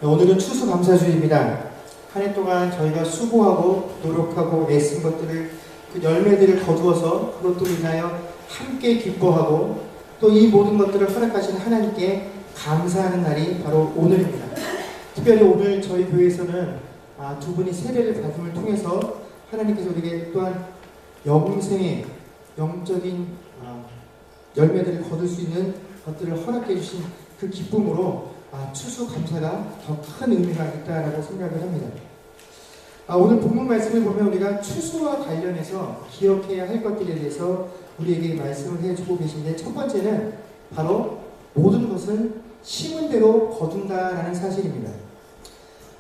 오늘은 추수감사주일입니다. 한 해 동안 저희가 수고하고 노력하고 애쓴 것들을 그 열매들을 거두어서 그것들로 인하여 함께 기뻐하고 또 이 모든 것들을 허락하신 하나님께 감사하는 날이 바로 오늘입니다. 특별히 오늘 저희 교회에서는 두 분이 세례를 받음을 통해서 하나님께서 우리에게 또한 영생의 영적인 열매들을 거둘 수 있는 것들을 허락해 주신 그 기쁨으로 추수감사가 더 큰 의미가 있다라고 생각을 합니다. 오늘 본문 말씀을 보면 우리가 추수와 관련해서 기억해야 할 것들에 대해서 우리에게 말씀을 해주고 계신데, 첫 번째는 바로 모든 것은 심은 대로 거둔다라는 사실입니다.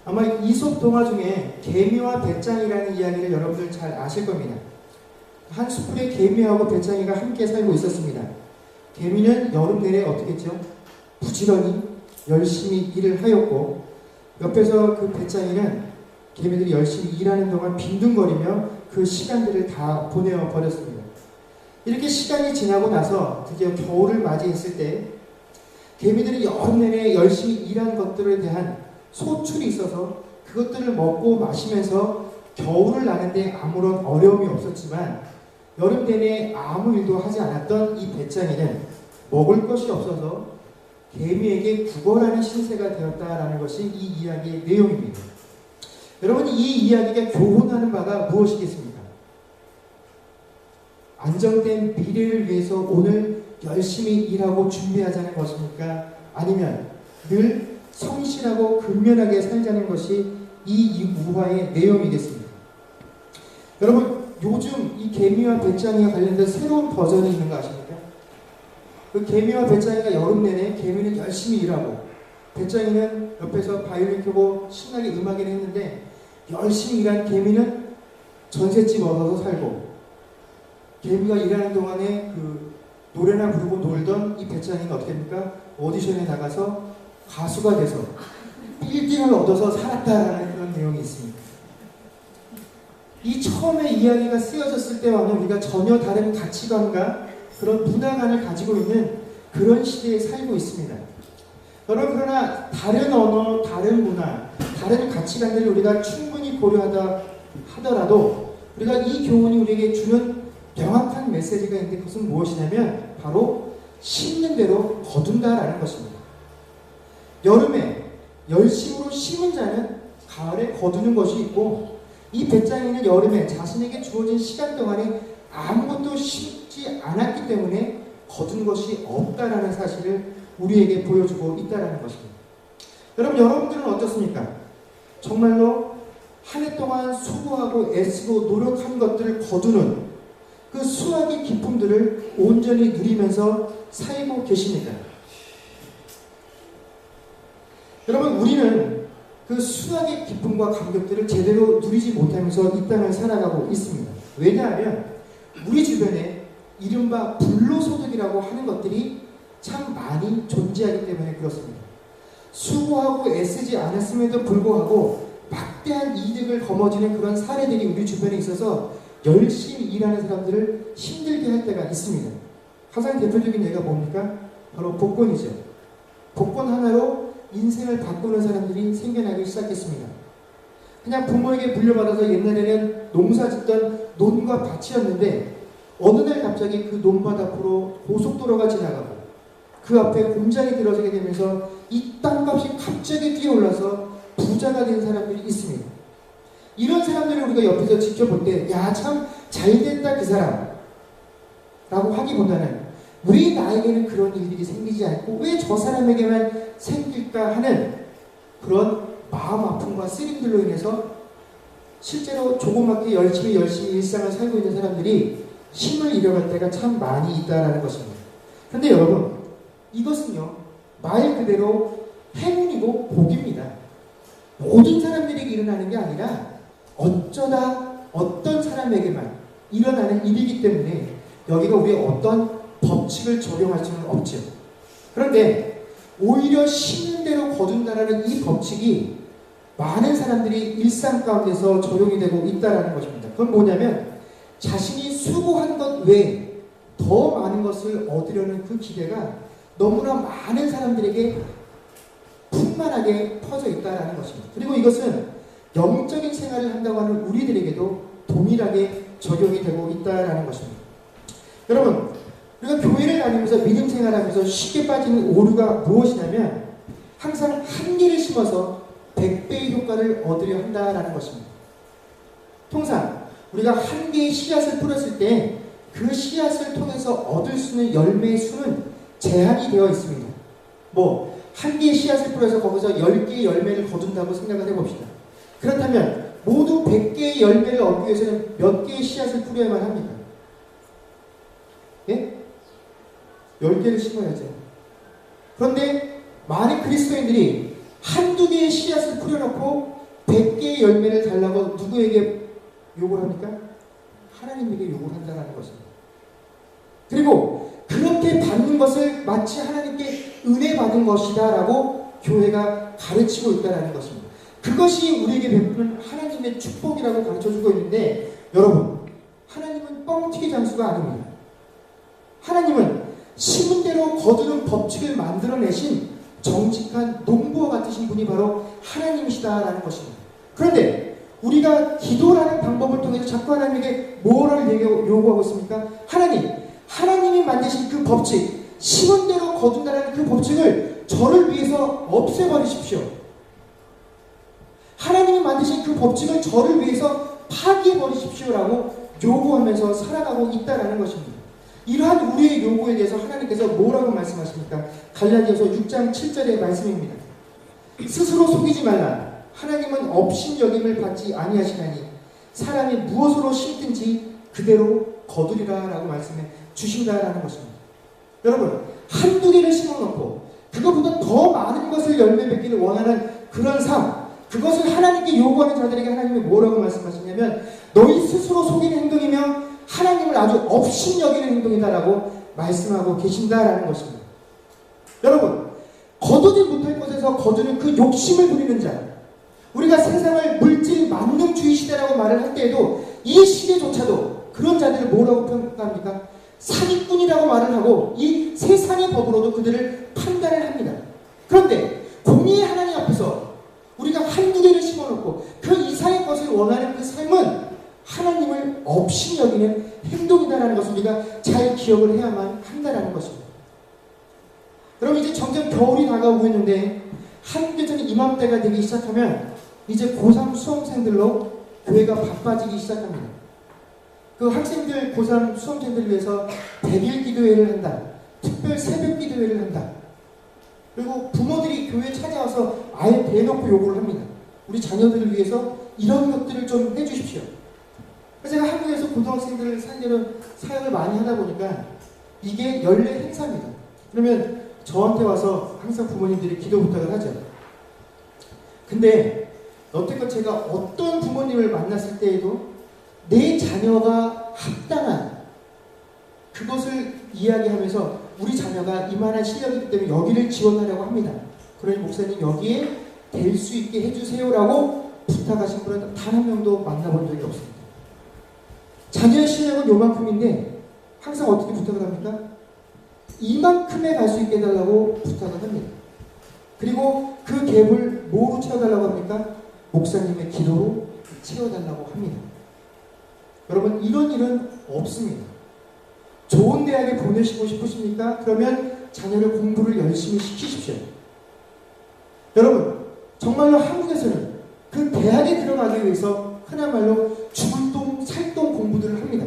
아마 이솝 동화 중에 개미와 배짱이라는 이야기를 여러분들 잘 아실 겁니다. 한 숲에 개미하고 배짱이가 함께 살고 있었습니다. 개미는 여름 내내 어떻게 했죠? 부지런히 열심히 일을 하였고, 옆에서 그 배짱이는 개미들이 열심히 일하는 동안 빈둥거리며 그 시간들을 다 보내어 버렸습니다. 이렇게 시간이 지나고 나서 드디어 겨울을 맞이했을 때 개미들이 여름 내내 열심히 일한 것들에 대한 소출이 있어서 그것들을 먹고 마시면서 겨울을 나는데 아무런 어려움이 없었지만, 여름 내내 아무 일도 하지 않았던 이 배짱이는 먹을 것이 없어서 개미에게 구걸하는 신세가 되었다라는 것이 이 이야기의 내용입니다. 여러분, 이 이야기가 교훈하는 바가 무엇이겠습니까? 안정된 미래를 위해서 오늘 열심히 일하고 준비하자는 것입니까? 아니면 늘 성실하고 근면하게 살자는 것이 이 우화의 내용이겠습니까? 여러분, 요즘 이 개미와 배짱이와 관련된 새로운 버전이 있는 거 아십니까? 그 개미와 배짱이가 여름 내내 개미는 열심히 일하고 배짱이는 옆에서 바이올린 켜고 신나게 음악을 했는데, 열심히 일한 개미는 전셋집 얻어서 살고, 개미가 일하는 동안에 그 노래나 부르고 놀던 이 배짱이는 어떻게 됩니까? 오디션에 나가서 가수가 돼서 빌딩을 얻어서 살았다라는 그런 내용이 있습니다. 이 처음에 이야기가 쓰여졌을 때와는 우리가 전혀 다른 가치관과 그런 문화관을 가지고 있는 그런 시대에 살고 있습니다. 여러분, 그러나 다른 언어, 다른 문화, 다른 가치관들을 우리가 충분히 고려하다 하더라도 우리가 이 교훈이 우리에게 주는 명확한 메시지가 있는데, 그것은 무엇이냐면 바로 심는 대로 거둔다라는 것입니다. 여름에 열심으로 심은 자는 가을에 거두는 것이 있고, 이 배짱이는 여름에 자신에게 주어진 시간 동안에 아무것도 심지 않았기 때문에 거둔 것이 없다라는 사실을 우리에게 보여주고 있다라는 것입니다. 여러분들은 어떻습니까? 정말로 한 해 동안 수고하고 애쓰고 노력한 것들을 거두는 그 수확의 기쁨들을 온전히 누리면서 살고 계십니까? 여러분, 우리는 그 수확의 기쁨과 감격들을 제대로 누리지 못하면서 이 땅을 살아가고 있습니다. 왜냐하면 우리 주변에 이른바 불로소득이라고 하는 것들이 참 많이 존재하기 때문에 그렇습니다. 수고하고 애쓰지 않았음에도 불구하고 막대한 이득을 거머쥐는 그런 사례들이 우리 주변에 있어서 열심히 일하는 사람들을 힘들게 할 때가 있습니다. 가장 대표적인 예가 뭡니까? 바로 복권이죠. 복권 하나로 인생을 바꾸는 사람들이 생겨나기 시작했습니다. 그냥 부모에게 물려받아서 옛날에는 농사 짓던 논과 밭이었는데, 어느 날 갑자기 그 논밭 앞으로 고속도로가 지나가고 그 앞에 공장이 들어서게 되면서 이 땅값이 갑자기 뛰어올라서 부자가 된 사람들이 있습니다. 이런 사람들을 우리가 옆에서 지켜볼 때, 야, 참 잘됐다 그 사람 라고 하기보다는 왜 나에게는 그런 일들이 생기지 않고 왜 저 사람에게만 생길까 하는 그런 마음 아픔과 쓰림들로 인해서 실제로 조그맣게 열심히 일상을 살고 있는 사람들이 힘을 잃어갈 때가 참 많이 있다라는 것입니다. 그런데 여러분, 이것은요, 말 그대로 행운이고 복입니다. 모든 사람들에게 일어나는 게 아니라 어쩌다 어떤 사람에게만 일어나는 일이기 때문에 여기가 우리의 어떤 법칙을 적용할 수는 없죠. 그런데 오히려 심는 대로 거둔다라는 이 법칙이 많은 사람들이 일상 가운데서 적용이 되고 있다는 것입니다. 그건 뭐냐면 자신이 수고한 것 외에 더 많은 것을 얻으려는 그 기대가 너무나 많은 사람들에게 충만하게 퍼져 있다는 것입니다. 그리고 이것은 영적인 생활을 한다고 하는 우리들에게도 동일하게 적용이 되고 있다는 것입니다. 여러분, 우리가 교회를 다니면서 믿음 생활하면서 쉽게 빠지는 오류가 무엇이냐면 항상 한 개를 심어서 100배의 효과를 얻으려 한다는 것입니다. 통상 우리가 한 개의 씨앗을 뿌렸을 때 그 씨앗을 통해서 얻을 수 있는 열매의 수는 제한이 되어 있습니다. 한 개의 씨앗을 뿌려서 거기서 10개의 열매를 거둔다고 생각을 해봅시다. 그렇다면 모두 100개의 열매를 얻기 위해서는 몇 개의 씨앗을 뿌려야만 합니까? 예? 10개를 심어야죠. 그런데 많은 그리스도인들이 한두 개의 씨앗을 뿌려놓고 100개의 열매를 달라고 누구에게 요구를 합니까? 하나님에게 요구를 한다는 것입니다. 그리고 그렇게 받는 것을 마치 하나님께 은혜 받은 것이다 라고 교회가 가르치고 있다는 것입니다. 그것이 우리에게 베푸는 하나님의 축복이라고 가르쳐주고 있는데, 여러분, 하나님은 뻥튀기 장수가 아닙니다. 하나님은 심은 대로 거두는 법칙을 만들어내신 정직한 농부와 같으신 분이 바로 하나님이시다라는 것입니다. 그런데 우리가 기도라는 방법을 통해서 자꾸 하나님에게 뭐를 요구하고 있습니까? 하나님이 만드신 그 법칙, 심은 대로 거둔다는 그 법칙을 저를 위해서 없애버리십시오. 하나님이 만드신 그 법칙을 저를 위해서 파기해버리십시오라고 요구하면서 살아가고 있다는 것입니다. 이러한 우리의 요구에 대해서 하나님께서 뭐라고 말씀하십니까? 갈라디아서 6장 7절의 말씀입니다. 스스로 속이지 말라. 하나님은 업신여김을 받지 아니하시나니 사람이 무엇으로 심든지 그대로 거두리라 라고 말씀해 주신다라는 것입니다. 여러분, 한두 개를 심어놓고 그것보다 더 많은 것을 열매 맺기를 원하는 그런 삶, 그것을 하나님께 요구하는 자들에게 하나님이 뭐라고 말씀하시냐면 너희 스스로 속이는 행동이며 하나님을 아주 업신여기는 행동이다라고 말씀하고 계신다라는 것입니다. 여러분, 거두지 못할 것에서 거두는 그 욕심을 부리는 자, 우리가 세상을 물질 만능주의 시대라고 말을 할 때에도 이 시대조차도 그런 자들을 뭐라고 평가합니까? 사기꾼이라고 말을 하고 이 세상의 법으로도 그들을 판단을 합니다. 그런데 공의의 하나님 앞에서 우리가 한두 개를 심어놓고 그 이상의 것을 원하는 그 삶은 하나님을 없이 여기는 행동이다라는 것을 우리가 잘 기억을 해야만 한다라는 것입니다. 여러분, 이제 점점 겨울이 다가오고 있는데 한국에서는 이맘때가 되기 시작하면 이제 고3 수험생들로 교회가 바빠지기 시작합니다. 그 학생들, 고3 수험생들을 위해서 100일 기도회를 한다. 특별 새벽 기도회를 한다. 그리고 부모들이 교회에 찾아와서 아예 대놓고 요구를 합니다. 우리 자녀들을 위해서 이런 것들을 좀 해주십시오. 그래서 제가 한국에서 고등학생들을 상대로 사역을 많이 하다 보니까 이게 연례 행사입니다. 그러면 저한테 와서 항상 부모님들이 기도 부탁을 하죠. 근데 여태껏 제가 어떤 부모님을 만났을 때에도 내 자녀가 합당한 그것을 이야기하면서 우리 자녀가 이만한 실력이기 때문에 여기를 지원하려고 합니다. 그러니 목사님 여기에 될 수 있게 해주세요라고 부탁하신 분은 단 한 명도 만나본 적이 없습니다. 자녀의 실력은 요만큼인데 항상 어떻게 부탁을 합니까? 이만큼에 갈 수 있게 해달라고 부탁을 합니다. 그리고 그 갭을 뭐로 채워달라고 합니까? 목사님의 기도로 채워달라고 합니다. 여러분, 이런 일은 없습니다. 좋은 대학에 보내시고 싶으십니까? 그러면 자녀를 공부를 열심히 시키십시오. 여러분, 정말로 한국에서는 그 대학에 들어가기 위해서 흔한 말로 죽을 똥, 살똥 공부들을 합니다.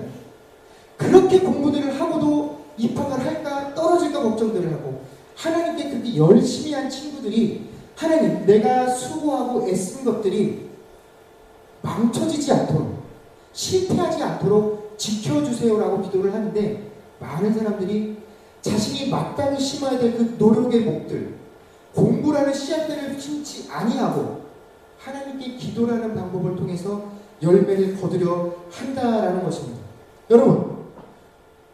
그렇게 공부들을 하고도 입학을 할까 떨어질까 걱정들을 하고 하나님께 그렇게 열심히 한 친구들이 하나님, 내가 수고하고 애쓴 것들이 망쳐지지 않도록 실패하지 않도록 지켜주세요라고 기도를 하는데 많은 사람들이 자신이 마땅히 심어야 될 그 노력의 목들, 공부라는 씨앗들을 심지 아니하고 하나님께 기도라는 방법을 통해서 열매를 거두려 한다라는 것입니다. 여러분,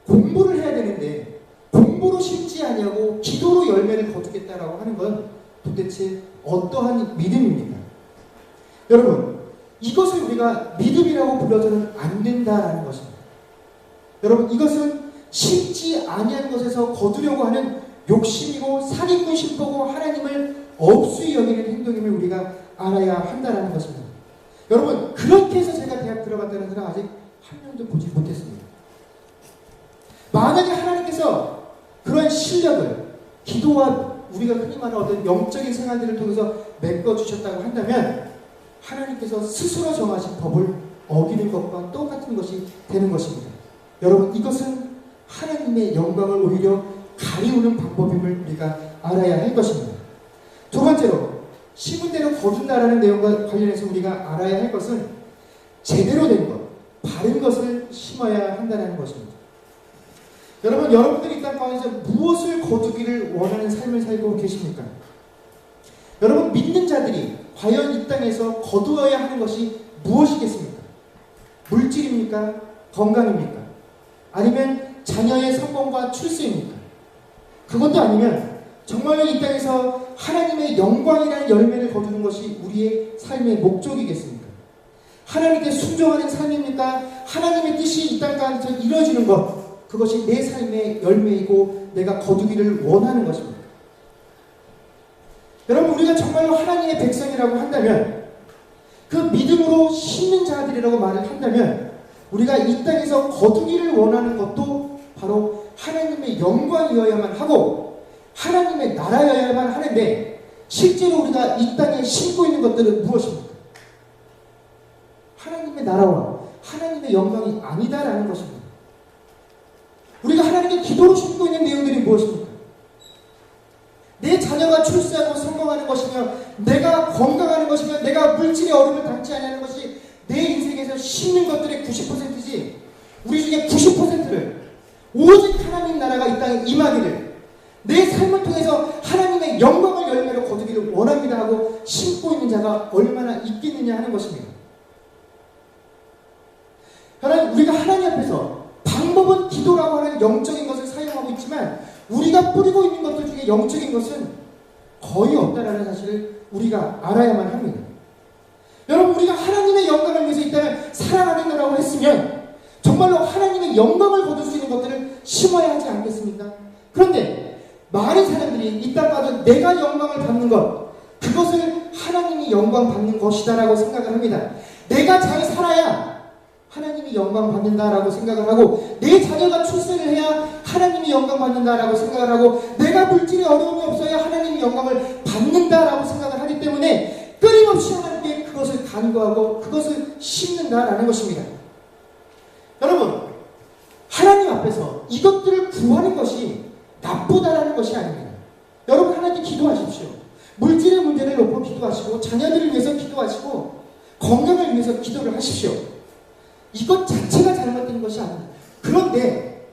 공부를 해야 되는데 공부로 심지 아니하고 기도로 열매를 거두겠다라고 하는 건 도대체 어떠한 믿음입니까? 여러분, 이것을 우리가 믿음이라고 불러서는 안 된다라는 것입니다. 여러분, 이것은 심지 아니한 것에서 거두려고 하는 욕심이고 사기꾼 싶고 하나님을 업수히 여기는 행동임을 우리가 알아야 한다는 것입니다. 여러분, 그렇게 해서 제가 대학 들어갔다는 사람 아직 한 명도 보지 못했습니다. 만약에 하나님께서 그런 실력을 기도와 우리가 흔히 말하는 어떤 영적인 생활들을 통해서 메꿔주셨다고 한다면 하나님께서 스스로 정하신 법을 어기는 것과 똑같은 것이 되는 것입니다. 여러분, 이것은 하나님의 영광을 오히려 가리우는 방법임을 우리가 알아야 할 것입니다. 두 번째로, 심은 대로 거둔다라는 내용과 관련해서 우리가 알아야 할 것은 제대로 된 것, 바른 것을 심어야 한다는 것입니다. 여러분, 여러분들이 이 땅 가운데서 무엇을 거두기를 원하는 삶을 살고 계십니까? 여러분, 믿는 자들이 과연 이 땅에서 거두어야 하는 것이 무엇이겠습니까? 물질입니까? 건강입니까? 아니면 자녀의 성공과 출세입니까? 그것도 아니면 정말로 이 땅에서 하나님의 영광이라는 열매를 거두는 것이 우리의 삶의 목적이겠습니까? 하나님께 순종하는 삶입니까? 하나님의 뜻이 이 땅 가운데서 이루어지는 것, 그것이 내 삶의 열매이고 내가 거두기를 원하는 것입니다. 여러분, 우리가 정말로 하나님의 백성이라고 한다면, 그 믿음으로 심는 자들이라고 말을 한다면, 우리가 이 땅에서 거두기를 원하는 것도 바로 하나님의 영광이어야만 하고 하나님의 나라여야만 하는데, 실제로 우리가 이 땅에 심고 있는 것들은 무엇입니까? 하나님의 나라와 하나님의 영광이 아니다라는 것입니다. 우리가 하나님께 기도로 심고 있는 내용들이 무엇입니까? 내 자녀가 출세하고 성공하는 것이며, 내가 건강하는 것이며, 내가 물질의 어려움을 당치 않는 것이 내 인생에서 심는 것들의 90%지, 우리 중에 90%를 오직 하나님 나라가 이 땅에 임하기를, 내 삶을 통해서 하나님의 영광을 열매로 거두기를 원합니다 하고 심고 있는 자가 얼마나 있겠느냐 하는 것입니다. 하나님, 우리가 하나님 앞에서 방법은 기도라고 하는 영적인 것을 사용하고 있지만 우리가 뿌리고 있는 것들 중에 영적인 것은 거의 없다라는 사실을 우리가 알아야만 합니다. 여러분, 우리가 하나님의 영광을 위해서 있다면 살아가는 거라고 했으면 정말로 하나님의 영광을 거둘 수 있는 것들을 심어야 하지 않겠습니까? 그런데 많은 사람들이 이 땅 가서 내가 영광을 받는 것, 그것을 하나님이 영광 받는 것이다라고 생각을 합니다. 내가 잘 살아야 하나님이 영광 받는다라고 생각을 하고, 내 자녀가 출세를 해야 하나님이 영광 받는다라고 생각을 하고, 내가 물질에 어려움이 없어야 하나님이 영광을 받는다라고 생각을 하기 때문에 끊임없이 하나님께 그것을 간구하고 그것을 심는다라는 것입니다. 여러분, 하나님 앞에서 이것들을 구하는 것이 나쁘다라는 것이 아닙니다. 여러분, 하나님께 기도하십시오. 물질의 문제를 놓고 기도하시고, 자녀들을 위해서 기도하시고, 건강을 위해서 기도를 하십시오. 이것 자체가 잘못된 것이 아닙니다. 그런데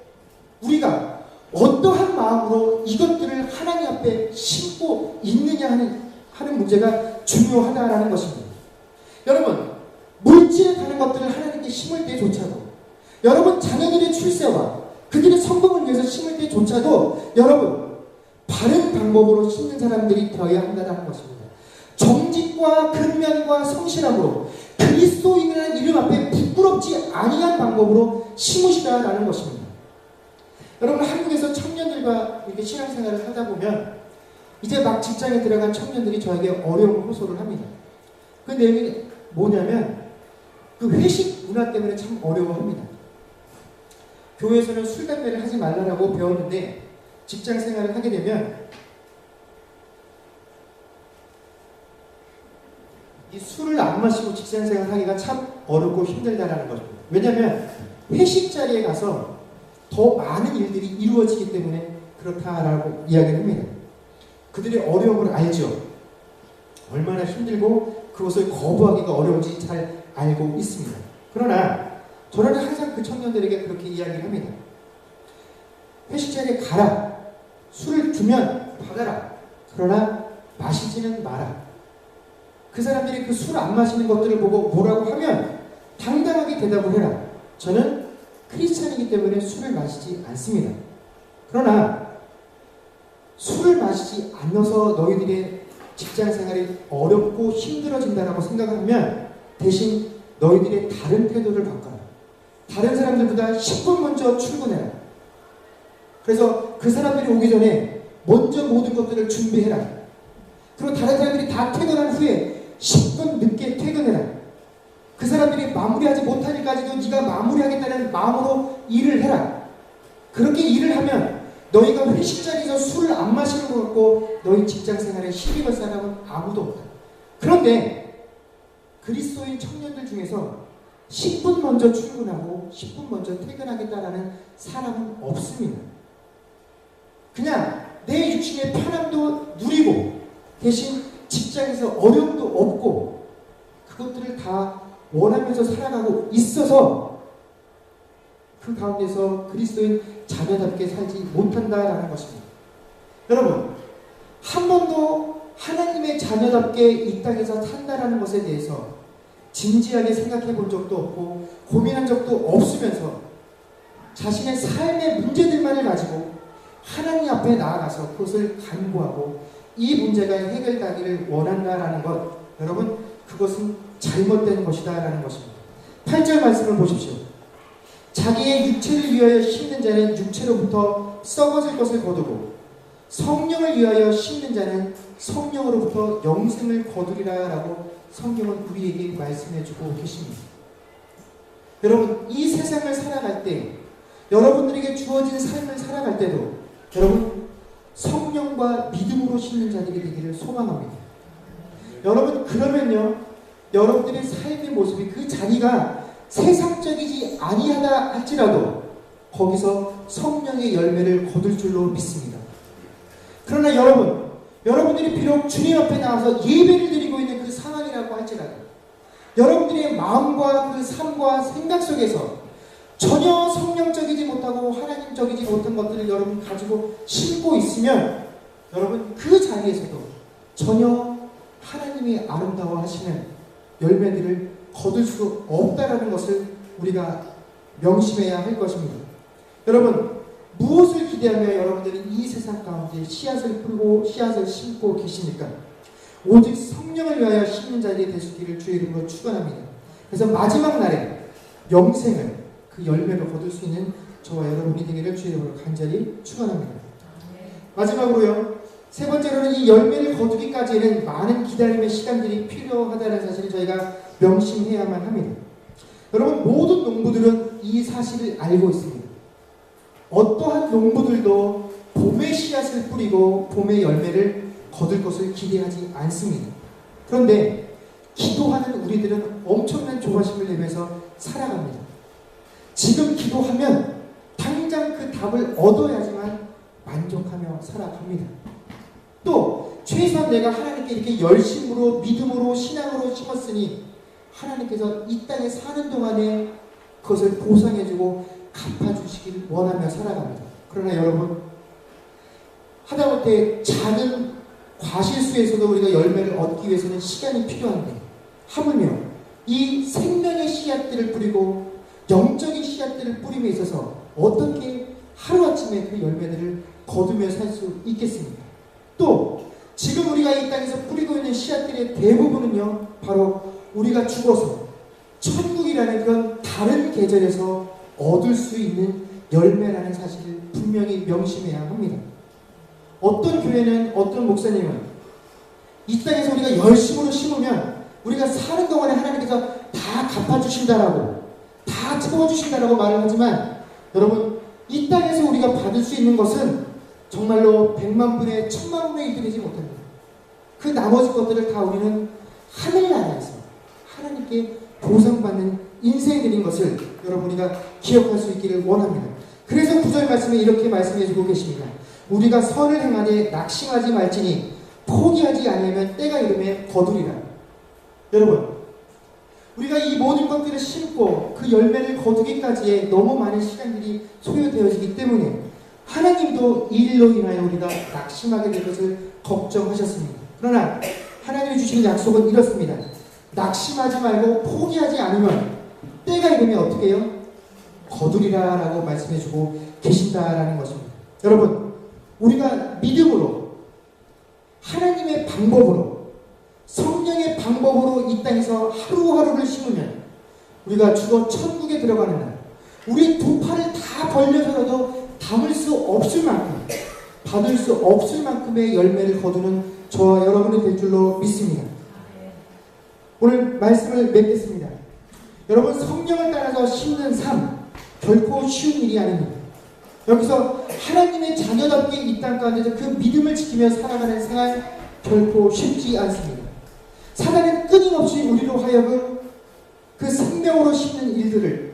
우리가 어떠한 마음으로 이것들을 하나님 앞에 심고 있느냐 하는 문제가 중요하다라는 것입니다. 여러분, 물질에 가는 것들을 하나님께 심을 때조차도, 여러분 자녀들의 출세와 그들의 성공을 위해서 심을 때조차도 여러분 바른 방법으로 심는 사람들이 되어야 한다는 것입니다. 정직과 근면과 성실함으로 그리스도인이라는 이름 앞에 부끄럽지 아니한 방법으로 심으시라라는 것입니다. 여러분, 한국에서 청년들과 이렇게 신앙생활을 하다 보면 이제 막 직장에 들어간 청년들이 저에게 어려움을 호소를 합니다. 그 내용이 뭐냐면 그 회식 문화 때문에 참 어려워합니다. 교회에서는 술, 담배를 하지 말라고 배웠는데 직장 생활을 하게 되면 이 술을 안 마시고 직장 생활을 하기가 참 어렵고 힘들다라는 거죠. 왜냐하면 회식 자리에 가서 더 많은 일들이 이루어지기 때문에 그렇다라고 이야기를 합니다. 그들의 어려움을 알죠. 얼마나 힘들고 그것을 거부하기가 어려운지 잘 알고 있습니다. 그러나 저는 항상 그 청년들에게 그렇게 이야기를 합니다. 회식 자리에 가라. 술을 주면 받아라. 그러나 마시지는 마라. 그 사람들이 그 술 안 마시는 것들을 보고 뭐라고 하면 당당하게 대답을 해라. 저는 크리스찬이기 때문에 술을 마시지 않습니다. 그러나 술을 마시지 않아서 너희들의 직장 생활이 어렵고 힘들어진다라고 생각을 하면 대신 너희들의 다른 태도를 바꿔라. 다른 사람들보다 10분 먼저 출근해라. 그래서 그 사람들이 오기 전에 먼저 모든 것들을 준비해라. 그리고 다른 사람들이 다 퇴근한 후에 10분 늦게 퇴근해라. 그 사람들이 마무리하지 못하니까지도 네가 마무리하겠다는 마음으로 일을 해라. 그렇게 일을 하면 너희가 회식 자리에서 술을 안 마시는 것 같고 너희 직장 생활에 힘입을 사람은 아무도 없다. 그런데 그리스도인 청년들 중에서 10분 먼저 출근하고 10분 먼저 퇴근하겠다라는 사람은 없습니다. 그냥 내 육신의 편함도 누리고 대신 직장에서 어려움도 없고 그것들을 다 원하면서 살아가고 있어서 그 가운데서 그리스도인 자녀답게 살지 못한다라는 것입니다. 여러분, 한 번도 하나님의 자녀답게 이 땅에서 산다라는 것에 대해서 진지하게 생각해 본 적도 없고 고민한 적도 없으면서 자신의 삶의 문제들만을 가지고 하나님 앞에 나아가서 그것을 간구하고 이 문제가 해결되기를 원한다라는 것, 여러분, 그것은 잘못된 것이다라는 것입니다. 8절 말씀을 보십시오. 자기의 육체를 위하여 심는 자는 육체로부터 썩어질 것을 거두고 성령을 위하여 심는 자는 성령으로부터 영생을 거두리라 라고 성경은 우리에게 말씀해주고 계십니다. 여러분, 이 세상을 살아갈 때, 여러분들에게 주어진 삶을 살아갈 때도 여러분, 성령과 믿음으로 심는 자들이 되기를 소망합니다. 여러분, 그러면요, 여러분들의 삶의 모습이 그 자리가 세상적이지 아니하다 할지라도 거기서 성령의 열매를 거둘 줄로 믿습니다. 그러나 여러분들이 비록 주님 앞에 나와서 예배를 드리고 있는 그 상황이라고 할지라도 여러분들의 마음과 그 삶과 생각 속에서 전혀 성령적이지 못하고 하나님적이지 못한 것들을 여러분 가지고 심고 있으면 여러분 그 자리에서도 전혀 하나님이 아름다워 하시는 열매들을 거둘 수 없다라는 것을 우리가 명심해야 할 것입니다. 여러분, 무엇을 기대하며 여러분들이 이 세상 가운데 씨앗을 풀고 씨앗을 심고 계십니까? 오직 성령을 위하여 심는 자들이 되시기를 주의 이름으로 축원합니다. 그래서 마지막 날에 영생을 그 열매로 거둘 수 있는 저와 여러분이 되기를 주의 이름으로 간절히 축원합니다. 마지막으로요, 세 번째로는 이 열매를 거두기까지는 많은 기다림의 시간들이 필요하다는 사실을 저희가 명심해야만 합니다. 여러분, 모든 농부들은 이 사실을 알고 있습니다. 어떠한 농부들도 봄에 씨앗을 뿌리고 봄에 열매를 거둘 것을 기대하지 않습니다. 그런데 기도하는 우리들은 엄청난 조바심을 내면서 살아갑니다. 지금 기도하면 당장 그 답을 얻어야지만 만족하며 살아갑니다. 또 최소한 내가 하나님께 이렇게 열심으로 믿음으로 신앙으로 심었으니 하나님께서 이 땅에 사는 동안에 그것을 보상해주고 갚아주시길 원하며 살아갑니다. 그러나 여러분, 하다못해 작은 과실수에서도 우리가 열매를 얻기 위해서는 시간이 필요한데 하물며 이 생명의 씨앗들을 뿌리고 영적인 씨앗들을 뿌림에 있어서 어떻게 하루아침에 그 열매들을 거두며 살 수 있겠습니까? 또 지금 우리가 이 땅에서 뿌리고 있는 씨앗들의 대부분은요, 바로 우리가 죽어서 천국이라는 그런 다른 계절에서 얻을 수 있는 열매라는 사실을 분명히 명심해야 합니다. 어떤 교회는, 어떤 목사님은 이 땅에서 우리가 열심으로 심으면 우리가 사는 동안에 하나님께서 다 갚아주신다라고, 다 채워주신다라고 말을 하지만 여러분, 이 땅에서 우리가 받을 수 있는 것은 정말로 100만 분의 1000만 분의 1도 되지 못합니다. 그 나머지 것들을 다 우리는 하늘나라에서 하나님께 보상받는 인생들인 것을 여러분이가 기억할 수 있기를 원합니다. 그래서 9절 말씀에 이렇게 말씀해주고 계십니다. 우리가 선을 행하되 낙심하지 말지니 포기하지 아니하면 때가 이르매 거두리라. 여러분, 우리가 이 모든 것들을 심고 그 열매를 거두기까지의 너무 많은 시간들이 소요되어지기 때문에 하나님도 이 일로 인하여 우리가 낙심하게 될 것을 걱정하셨습니다. 그러나 하나님이 주신 약속은 이렇습니다. 낙심하지 말고 포기하지 않으면 때가 이르면 어떻게 해요? 거두리라 라고 말씀해주고 계신다라는 것입니다. 여러분, 우리가 믿음으로 하나님의 방법으로 성령의 방법으로 이 땅에서 하루하루를 심으면 우리가 죽어 천국에 들어가는 날, 우리 두 팔을 다 벌려서라도 담을 수 없을 만큼, 받을 수 없을 만큼의 열매를 거두는 저와 여러분이 될 줄로 믿습니다. 오늘 말씀을 맺겠습니다. 여러분, 성령을 따라서 심는 삶 결코 쉬운 일이 아닙니다. 여기서 하나님의 자녀답게 이 땅 가운데서 그 믿음을 지키며 살아가는 생활 결코 쉽지 않습니다. 사단은 끊임없이 우리로 하여금 그 생명으로 심는 일들을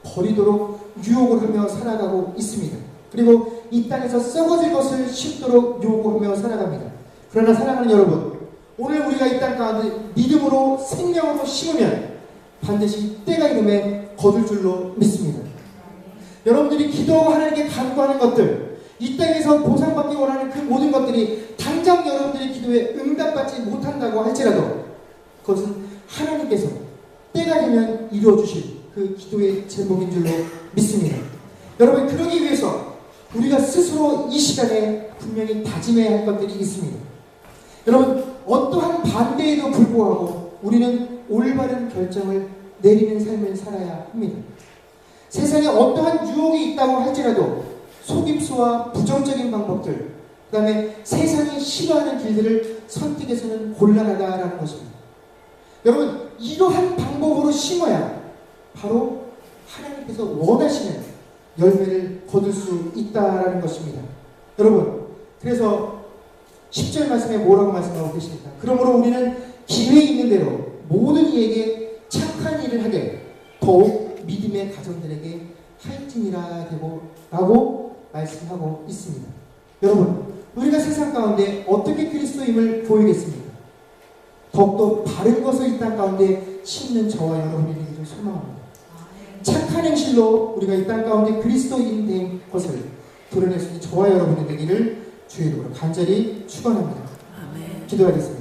버리도록 유혹을 하며 살아가고 있습니다. 그리고 이 땅에서 썩어질 것을 심도록 요구하며 살아갑니다. 그러나 사랑하는 여러분, 오늘 우리가 이 땅 가운데 믿음으로 생명으로 심으면 반드시 때가 이름에 거둘 줄로 믿습니다. 여러분들이 기도하고 하나님께 간구하는 것들, 이 땅에서 보상받기 원하는 그 모든 것들이 당장 여러분들의 기도에 응답받지 못한다고 할지라도 그것은 하나님께서 때가 되면 이루어주실 그 기도의 제목인 줄로 믿습니다. 여러분, 그러기 위해서 우리가 스스로 이 시간에 분명히 다짐해야 할 것들이 있습니다. 여러분, 어떠한 반대에도 불구하고 우리는 올바른 결정을 내리는 삶을 살아야 합니다. 세상에 어떠한 유혹이 있다고 할지라도 속임수와 부정적인 방법들, 그 다음에 세상이 싫어하는 길들을 선택해서는 곤란하다라는 것입니다. 여러분, 이러한 방법으로 심어야 바로 하나님께서 원하시는 열매를 거둘 수 있다라는 것입니다. 여러분, 그래서 10절 말씀에 뭐라고 말씀하고 계십니까? 그러므로 우리는 기회 있는 대로 모든 이에게 착한 일을 하되 더욱 믿음의 가정들에게 할지니라 되고 라고 말씀하고 있습니다. 여러분, 우리가 세상 가운데 어떻게 그리스도임을 보이겠습니까? 더욱더 바른 것을 이 땅 가운데 심는 저와 여러분이 되기를 소망합니다. 착한 행실로 우리가 이 땅 가운데 그리스도인 된 것을 드러낼 수 있는 저와 여러분이 되기를 주의 이름으로 간절히 축원합니다. 기도하겠습니다.